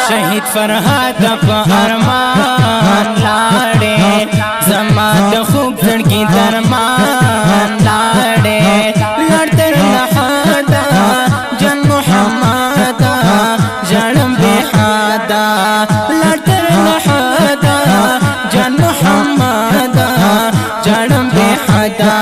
शहीद फरहाद पे अरमान लाड़े जमा तो खूब की दरमान लाड़े लड़ते लहादा जन मोहम्मद जन्म बेहादा लड़ते लहादा जन मोहम्मद जन्म बेहादा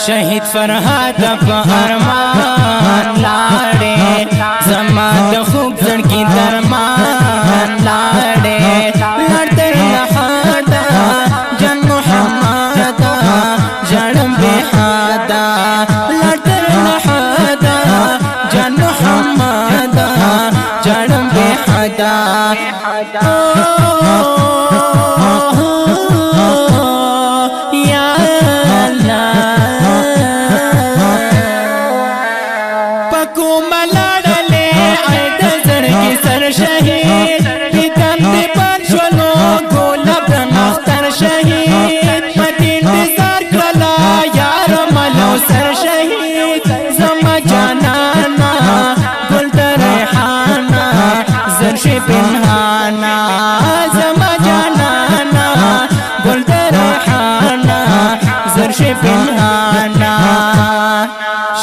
शहीद फरहाद पे अरमान लाड़े जमा तो खूब की दरमान लाड़े लड़ते लहादा जन मोहम्मद जन्म बेहादा लड़ते लहादा जन मोहम्मद जन्म बेहादा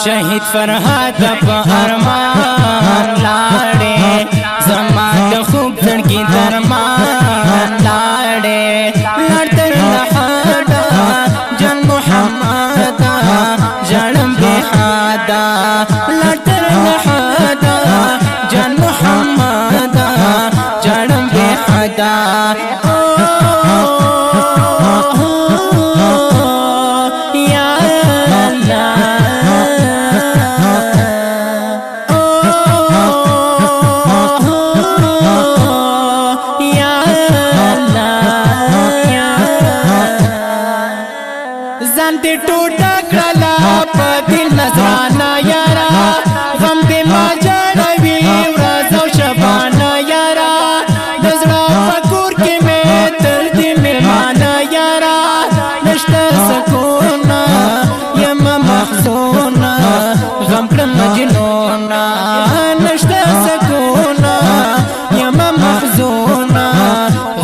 शहीद फरहाद पे अरमान लाड़े जमा तो खूब की दरमान लाड़े लड़ते लहादा जन मोहम्मद जन्म बेहादा लड़ते लहादा जन मोहम्मद जन्म बेहादा जानते टूटा कला दिल नजराना यारा गम दे माजड़वी राज़ो शबाना यारा नजरा फकुर के में दर्द मिलमाना यारा नश्ता सकूना यम महसूना गम कर मजनूना नश्ता सकूना यम महसूना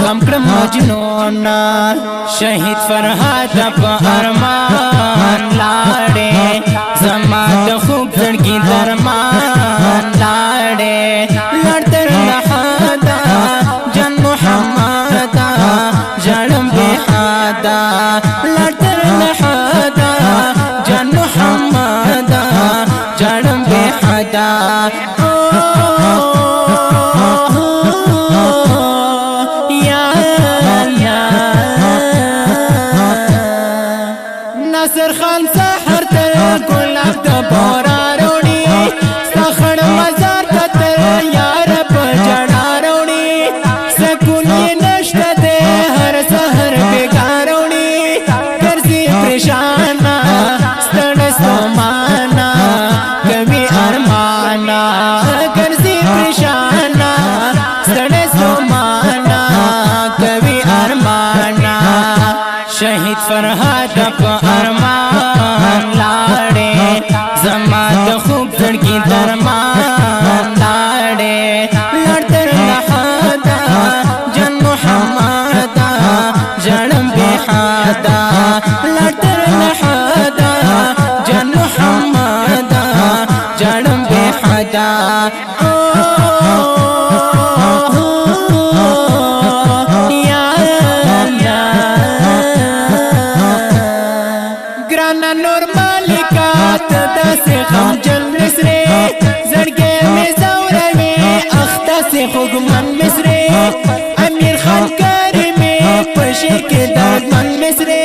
गम कर मजनूना शहीद फरहाद पे अरमान लाड़े जमा तो खूब की दरमान लाड़े लड़ते लहादा जन मोहम्मद जन्म बेहादा लड़ते लहादा जन मोहम्मद जन्म बेहादा नसर खान सहर तर गुलाब तो बोरा रोड़ी सखड़ मजार तर यार पर जड़ा रोड़ी सकून ये नश्त दे हर सहर बेगारोड़ी करसी परेशाना स्तड़ सोमाना कभी अरमाना करसी परेशाना स्तड़ सोमाना कभी अरमाना शहीद फरहाद पे अरमान लाड़े जमा तो खूब की दरमान लाड़े लड़ते लहादा जन मोहम्मद जन्म बेहादा लड़ते लहादा जन मोहम्मद जन्म बेहादा हम जल मिसरे जड़गे में ज़ौरवे अख्ता से खुगमन मिसरे अमीर खान कारी में पशे के दर्द मन मिसरे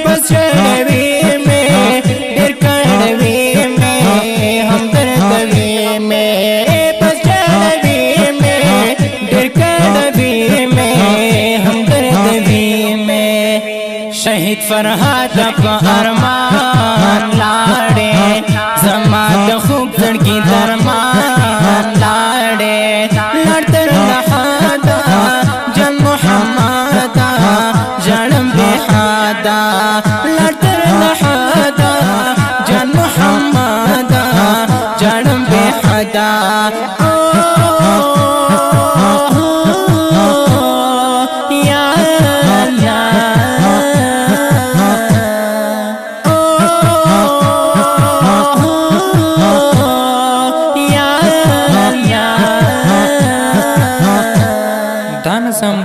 बस चढ़वे में डर कड़वे में हम दर्दवे में बस चढ़वे में डर कड़वे में हम दर्दवे में शहीद फरहाद पे अरमान लाड़े जमा तो खूब की दरमान लाड़े लड़ते लहादा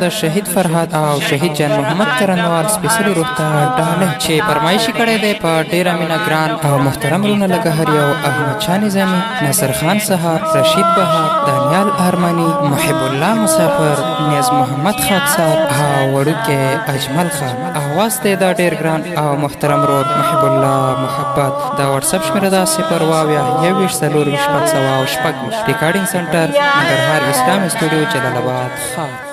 د شهید فرهاد او شهید جان محمد کرنوال سپیشلی روح ته ډالۍ چې فرمایشي کړی دی په ډېره مینه ګران او محترم رونه لکه هر یو احمد شاه نظامي، ناصر خان سهار، رشید بهار، دانیال ارمانی، محب الله مسافر، نیاز محمد خاکسار او وړوکی اجمل خان. اواز دی دا ډېر ګران او محترم رور محب الله محبت. دا واتساپ شمېره ده 0 21 4 4 ریکارډینګ سنټر ننګرهار اسلام سټوډیو جلال آباد.